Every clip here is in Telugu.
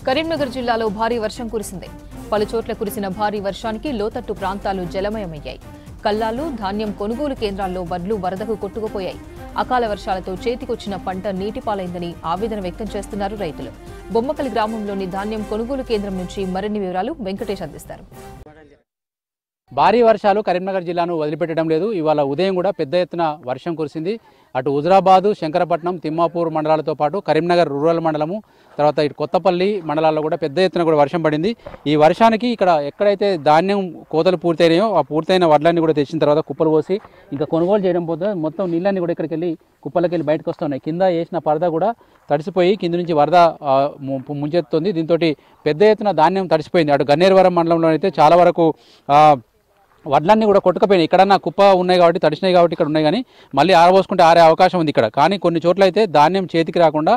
కరీంనగర్ జిల్లాలో భారీ వర్షం కురిసింది. పలుచోట్ల కురిసిన భారీ వర్షానికి లోతట్టు ప్రాంతాలు జలమయమయ్యాయి. కల్లాలు, ధాన్యం కొనుగోలు కేంద్రాల్లో వడ్లు వరదకు కొట్టుకుపోయాయి. అకాల వర్షాలతో చేతికొచ్చిన పంట నీటిపాలైందని ఆవేదన వ్యక్తం చేస్తున్నారు రైతులు. బొమ్మకలి గ్రామంలోని ధాన్యం కొనుగోలు కేంద్రం నుంచి మరిన్ని వివరాలు వెంకటేష్ అందిస్తారు. భారీ వర్షాలు కరీంనగర్ జిల్లాను వదిలిపెట్టడం లేదు. ఇవాళ ఉదయం కూడా పెద్ద ఎత్తున వర్షం కురిసింది. అటు హుజరాబాదు, శంకరపట్నం, తిమ్మాపూర్ మండలాలతో పాటు కరీంనగర్ రూరల్ మండలము, తర్వాత ఇటు కొత్తపల్లి మండలాల్లో కూడా పెద్ద ఎత్తున కూడా వర్షం పడింది. ఈ వర్షానికి ఇక్కడ ఎక్కడైతే ధాన్యం కోతలు పూర్తయినాయో ఆ పూర్తయిన వడ్లన్నీ కూడా తెచ్చిన తర్వాత కుప్పలు పోసి ఇంకా కొనుగోలు చేయడం పోతే మొత్తం నీళ్ళన్నీ కూడా ఇక్కడికి వెళ్ళి కుప్పలకి వెళ్ళి బయటకు వస్తున్నాయి. కింద వేసిన పరద కూడా తడిసిపోయి కింద నుంచి వరద ముంచెత్తుంది. దీంతో పెద్ద ఎత్తున ధాన్యం తడిసిపోయింది. అటు గన్నేరువరం మండలంలో అయితే చాలా వరకు వడ్లన్నీ కూడా కొట్టుకుపోయినాయి. ఇక్కడన్నా కుప్ప ఉన్నాయి కాబట్టి తడిసినాయి కాబట్టి ఇక్కడ ఉన్నాయి, కానీ మళ్ళీ ఆరబోసుకుంటే ఆరే అవకాశం ఉంది ఇక్కడ. కానీ కొన్ని చోట్ల అయితే ధాన్యం చేతికి రాకుండా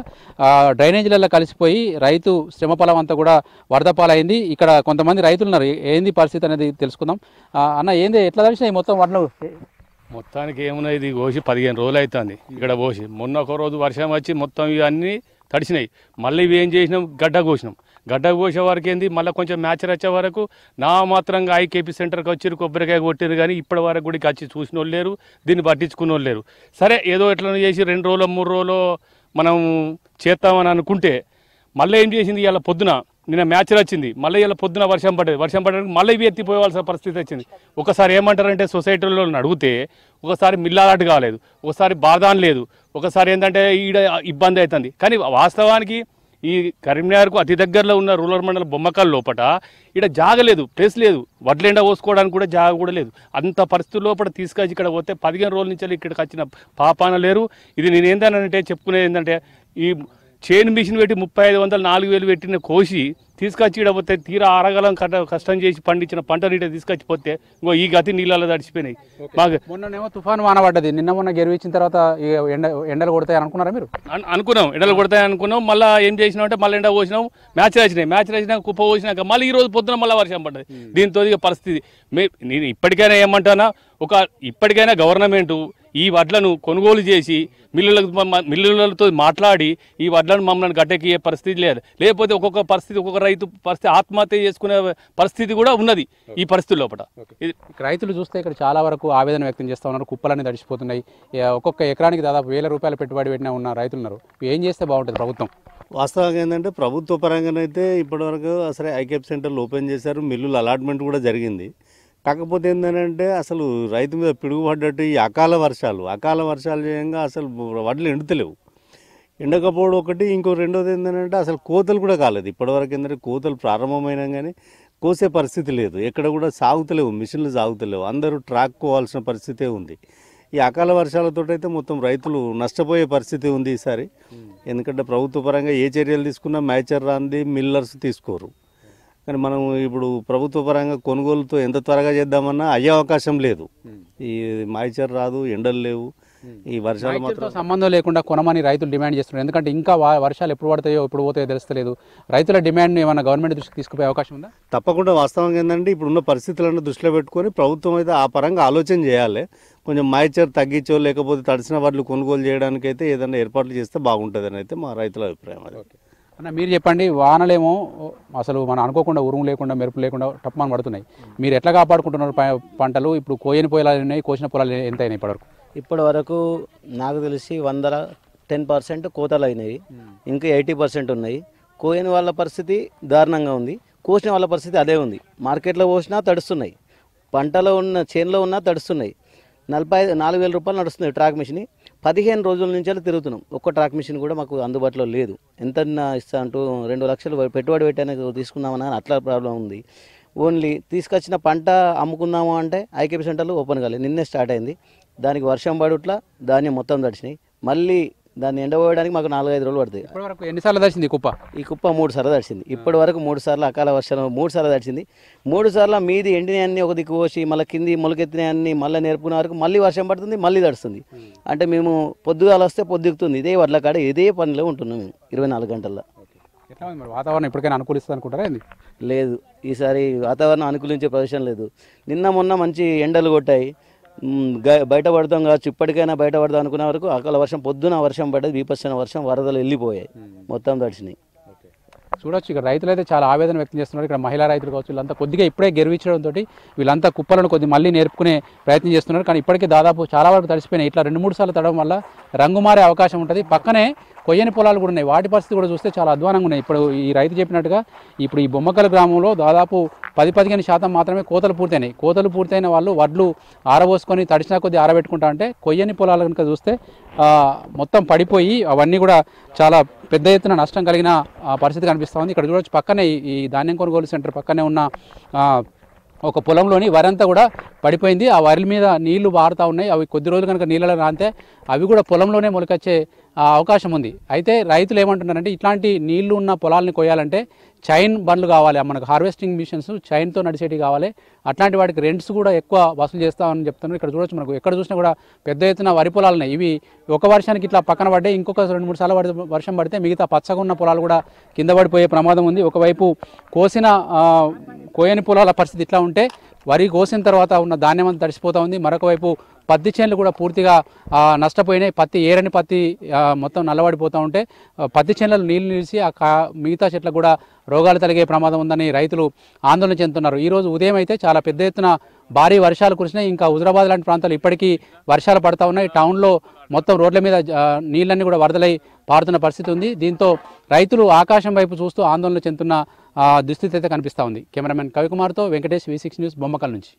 డ్రైనేజీలలో కలిసిపోయి రైతు శ్రమఫలం అంతా కూడా వరద పాలైంది. ఇక్కడ కొంతమంది రైతులు ఉన్నారు. ఏంది పరిస్థితి అనేది తెలుసుకుందాం. అన్న ఏంది ఎట్లా తడిసినాయి మొత్తం వడ్లు? మొత్తానికి ఏమున్నాయి, ఇది కోసి 15 రోజులు అవుతుంది ఇక్కడ కోసి. మొన్న ఒక రోజు వర్షం వచ్చి మొత్తం ఇవన్నీ తడిసినాయి. మళ్ళీ ఇవి ఏం చేసినాం, గడ్డ కోసినాం. గడ్డ కోసే వరకు ఏంది, మళ్ళీ కొంచెం మ్యాచర్ వచ్చే వరకు నా మాత్రంగా ఐకేపీ సెంటర్కి వచ్చారు, కొబ్బరికాయ కొట్టారు, కానీ ఇప్పటి వరకు కూడా వచ్చి చూసిన వాళ్ళు లేరు, దీన్ని పట్టించుకున్న వాళ్ళు లేరు. సరే ఏదో ఎట్లా చేసి 2 రోజులు 3 రోజులు మనం చేస్తామని అనుకుంటే మళ్ళీ ఏం చేసింది, ఇవాళ పొద్దున నిన్న మ్యాచర్ వచ్చింది, మళ్ళీ ఇలా పొద్దున వర్షం పడడానికి మళ్ళీ ఇవి ఎత్తిపోవాల్సిన పరిస్థితి వచ్చింది. ఒకసారి ఏమంటారంటే సొసైటీలో అడిగితే ఒకసారి మిల్లాలాట్ కాలేదు, ఒకసారి బార్దాన్ లేదు, ఒకసారి ఏంటంటే ఈడ ఇబ్బంది అవుతుంది. కానీ వాస్తవానికి ఈ కరీంనగర్కు అతి దగ్గరలో ఉన్న రూరల్ మండలం బొమ్మకల్ లోపల ఇక్కడ జాగ లేదు, ప్లేస్ లేదు, వడ్లెండ పోసుకోవడానికి కూడా జాగ కూడా లేదు. అంత పరిస్థితుల లోపల తీసుకొచ్చి ఇక్కడ పోతే 15 రోజుల నుంచి ఇక్కడికి వచ్చిన పాపాన లేరు. ఇది నేను ఏంటంటే చెప్పుకునేది ఏంటంటే, ఈ చైన్ మిషన్ పెట్టి 3500 4000 పెట్టిన కోసి తీసుకొచ్చి ఇక్కడ పోతే తీరా ఆరగలం కష్టం చేసి పండించిన పంట నీట తీసుకొచ్చిపోతే ఇంకో ఈ గతి నీళ్ళలో తడిచిపోయినాయి. మాకు మొన్ననేమో తుఫాను వాన పడ్డది, నిన్న మొన్న గెలిపించిన తర్వాత ఎండలు కొడతాయి అనుకున్నారా మీరు? అనుకున్నాం, ఎండలు కొడతాయి అనుకున్నాం. మళ్ళీ ఏం చేసినాం అంటే మళ్ళీ ఎండ పోసినాం, మ్యాచ్ వచ్చినాక కుప్ప పోసినాక మళ్ళీ ఈ రోజు పొద్దున మళ్ళీ వర్షం పడ్డది. దీంతో ఇక పరిస్థితి నేను ఇప్పటికైనా ఏమంటానా, ఇప్పటికైనా గవర్నమెంట్ ఈ వడ్లను కొనుగోలు చేసి మిల్లులతో మాట్లాడి ఈ వడ్లను మమ్మల్ని గట్టెక్కే పరిస్థితి లేదు. లేకపోతే ఒక్కొక్క పరిస్థితి ఒక్కొక్క రైతు పరిస్థితి ఆత్మహత్య చేసుకునే పరిస్థితి కూడా ఉన్నది ఈ పరిస్థితి లోపల. రైతులు చూస్తే ఇక్కడ చాలా వరకు ఆవేదన వ్యక్తం చేస్తూ ఉన్నారు. కుప్పలన్నీ తడిసిపోతున్నాయి. ఒక్కొక్క ఎకరానికి దాదాపు 1000 రూపాయలు పెట్టుబడి పెట్టిన ఉన్న రైతులు ఉన్నారు. ఏం చేస్తే బాగుంటుంది ప్రభుత్వం? వాస్తవంగా ఏంటంటే ప్రభుత్వ పరంగానైతే ఇప్పటివరకు అసలు ఐకేప్ సెంటర్లు ఓపెన్ చేశారు, మిల్లులు అలాట్మెంట్ కూడా జరిగింది. కాకపోతే ఏంటంటే అసలు రైతు మీద పిడుగుపడ్డట్టు ఈ అకాల వర్షాలు చేయంగా అసలు వడ్లు ఎండుతలేవు. ఎండకపోవడం ఒకటి, ఇంకో రెండోది ఏంటంటే అసలు కోతలు కూడా కాలేదు. ఇప్పటివరకు ఏంటంటే కోతలు ప్రారంభమైనా కానీ కోసే పరిస్థితి లేదు. ఎక్కడ కూడా సాగుతలేవు, మిషన్లు సాగుతలేవు, అందరూ ట్రాక్కోవాల్సిన పరిస్థితే ఉంది. ఈ అకాల వర్షాలతో అయితే మొత్తం రైతులు నష్టపోయే పరిస్థితి ఉంది ఈసారి. ఎందుకంటే ప్రభుత్వ పరంగా ఏ చర్యలు తీసుకున్నా మ్యాచర్ రాంది మిల్లర్స్ తీసుకోరు. కానీ మనం ఇప్పుడు ప్రభుత్వ పరంగా కొనుగోలుతో ఎంత త్వరగా చేద్దామన్నా అయ్యే అవకాశం లేదు. ఈ మాయిచర్ రాదు, ఎండలు లేవు, ఈ వర్షాలు మాత్రం సంబంధం లేకుండా కొనమని రైతులు డిమాండ్ చేస్తున్నారు. ఎందుకంటే ఇంకా వర్షాలు ఎప్పుడు పడతాయో ఎప్పుడు పోతాయో తెలుస్తలేదు. రైతుల డిమాండ్ ఏమైనా గవర్నమెంట్ దృష్టికి తీసుకుపోయే అవకాశం ఉందా? తప్పకుండా. వాస్తవంగా ఏంటంటే ఇప్పుడున్న పరిస్థితులను దృష్టిలో పెట్టుకొని ప్రభుత్వం అయితే ఆ పరంగా ఆలోచన చేయాలి. కొంచెం మాయిచర్ తగ్గించో లేకపోతే తడిసిన వడ్లు కొనుగోలు చేయడానికి అయితే ఏదైనా ఏర్పాట్లు చేస్తే బాగుంటుంది అని అయితే మా రైతుల అభిప్రాయం. అది అన్న మీరు చెప్పండి, వానలేమో అసలు మనం అనుకోకుండా ఉరుము లేకుండా మెరుపు లేకుండా టప్మాన్ పడుతున్నాయి. మీరు ఎట్లా కాపాడుకుంటున్నారు పంటలు? ఇప్పుడు కోయని పొలాలు ఉన్నాయి, కోసిన పొలాలు ఎంత అయినాయి ఇప్పటివరకు? ఇప్పటి వరకు నాకు తెలిసి 110% కోతలు అయినాయి, ఇంకా 80% ఉన్నాయి. కోయని వాళ్ళ పరిస్థితి దారుణంగా ఉంది, కోసిన వాళ్ళ పరిస్థితి అదే ఉంది. మార్కెట్లో కోసినా తడుస్తున్నాయి, పంటలో ఉన్న చేనులో ఉన్నా తడుస్తున్నాయి. 44,000 రూపాయలు నడుస్తుంది ట్రాక్ మిషన్. 15 రోజుల నుంచి తిరుగుతున్నాం. ఒక్క ట్రాక్ మిషన్ కూడా మాకు అందుబాటులో లేదు. ఎంత ఇస్తా అంటూ 2 లక్షలు పెట్టుబడి పెట్టడానికి తీసుకుందామని అట్లా ప్రాబ్లం ఉంది. ఓన్లీ తీసుకొచ్చిన పంట అమ్ముకుందాము అంటే ఐకేపీ సెంటర్లు ఓపెన్ కాలేదు. నిన్నే స్టార్ట్ అయింది. దానికి వర్షం పడుట్లా ధాన్యం మొత్తం తడిచినాయి. మళ్ళీ దాన్ని ఎండబోయడానికి మాకు 4-5 రోజులు పడుతుంది. ఇప్పటివరకు ఎన్నిసార్లు తడిచింది కుప్ప? ఈ కుప్ప 3 సార్లు తడిచింది. ఇప్పటి వరకు 3 సార్లు అకాల వర్షం 3 సార్లు తడిచింది. 3 సార్లు మీది ఎండినవన్నీ ఒక దిక్కు పోసి మళ్ళీ కింది మొలకెత్తినవన్నీ మళ్ళీ నేర్పుకునే వరకు మళ్ళీ వర్షం పడుతుంది, మళ్ళీ తడుస్తుంది. అంటే మేము పొద్దుగాల వస్తే పొద్దుకుతుంది. ఇదే వడ్ల కాడ ఇదే పనిలో ఉంటున్నాం మేము 24 గంటల్లో. ఎట్లా ఉంది మరి వాతావరణం? ఇప్పటికైనా అనుకూలిస్తుంది అనుకుంటారా? ఏంది లేదు, ఈసారి వాతావరణం అనుకూలించే ప్రదేశం లేదు. నిన్న మొన్న మంచి ఎండలు కొట్టాయి, బయట పడతాం కావచ్చు. ఇప్పటికైనా బయట పడదాం అనుకునే వరకు అకాల వర్షం, పొద్దున వర్షం పడ్డది, బీపచ్చన వర్షం, వరదలు వెళ్ళిపోయాయి, మొత్తం తడిచినాయి. చూడొచ్చు ఇక్కడ రైతులు అయితే చాలా ఆవేదన వ్యక్తం చేస్తున్నారు. ఇక్కడ మహిళా రైతులు కావచ్చు, వీళ్ళంతా కొద్దిగా ఇప్పుడే గెలివించడంతో వీళ్ళంతా కుప్పలను కొద్ది మళ్ళీ నేర్పుకునే ప్రయత్నం చేస్తున్నారు. కానీ ఇప్పటికీ దాదాపు చాలా వరకు తడిసిపోయినాయి. ఇట్లా 2-3 సార్లు తడవడం వల్ల రంగు మారే అవకాశం ఉంటుంది. పక్కనే కొయ్యని పొలాలు కూడా ఉన్నాయి. వాటి పరిస్థితి కూడా చూస్తే చాలా అధ్వానంగా ఉన్నాయి. ఇప్పుడు ఈ రైతు చెప్పినట్టుగా ఇప్పుడు ఈ బొమ్మకల్ గ్రామంలో దాదాపు 10-15% మాత్రమే కోతలు పూర్తయినాయి. కోతలు పూర్తయిన వాళ్ళు వడ్లు ఆరబోసుకొని తడిసిన కొద్ది ఆరబెట్టుకుంటా అంటే కొయ్యని పొలాలు కనుక చూస్తే మొత్తం పడిపోయి అవన్నీ కూడా చాలా పెద్ద ఎత్తున నష్టం కలిగిన పరిస్థితి కనిపిస్తూ ఉంది. ఇక్కడ చూడవచ్చు పక్కనే ఈ ధాన్యం కొనుగోలు సెంటర్ పక్కనే ఉన్న ఒక పొలంలోని వరి అంతా కూడా పడిపోయింది. ఆ వరి మీద నీళ్లు పారుతూ ఉన్నాయి. అవి కొద్ది రోజులు కనుక నీళ్ళలో రాంతే అవి కూడా పొలంలోనే మొలకొచ్చే అవకాశం ఉంది. అయితే రైతులు ఏమంటున్నారంటే ఇట్లాంటి నీళ్లు ఉన్న పొలాలని కొయ్యాలంటే చైన్ బండ్లు కావాలి, మనకు హార్వెస్టింగ్ మిషన్స్ చైన్తో నడిచేటివి కావాలి. అట్లాంటి వాటికి రెంట్స్ కూడా ఎక్కువ వసూలు చేస్తామని చెప్తున్నారు. ఇక్కడ చూడొచ్చు మనకు ఎక్కడ చూసినా కూడా పెద్ద ఎత్తున వరి పొలాలు ఉన్నాయి. ఇవి ఒక వర్షానికి ఇట్లా పక్కన పడ్డాయి. ఇంకొక 2-3 సార్లు వర్షం పడితే మిగతా పచ్చగా ఉన్న పొలాలు కూడా కింద పడిపోయే ప్రమాదం ఉంది. ఒకవైపు కోయని పొలాల పరిస్థితి ఇట్లా ఉంటే వరి కోసిన తర్వాత ఉన్న ధాన్యం అంతా తడిసిపోతూ ఉంది. మరొక వైపు పత్తి చేనులు కూడా పూర్తిగా నష్టపోయినాయి. ఏరని పత్తి మొత్తం నల్లబడిపోతూ ఉంటే పత్తి చేనులలో నీళ్లు నిలిచి మిగతా చెట్లకు కూడా రోగాలు కలిగే ప్రమాదం ఉందని రైతులు ఆందోళన చెందుతున్నారు. ఈరోజు ఉదయం అయితే చాలా పెద్ద ఎత్తున భారీ వర్షాలు కురిసినాయి. ఇంకా హుజరాబాద్ లాంటి ప్రాంతాలు ఇప్పటికీ వర్షాలు పడతా ఉన్నాయి. టౌన్లో మొత్తం రోడ్ల మీద నీళ్ళన్నీ కూడా వరదలై పారుతున్న పరిస్థితి ఉంది. దీంతో రైతులు ఆకాశం వైపు చూస్తూ ఆందోళన చెందుతున్న దుస్థితి అయితే కనిపిస్తూ ఉంది. కెమెరామెన్ కవికుమార్తో వెంకటేష్, V6 న్యూస్, బొమ్మకల్ నుంచి.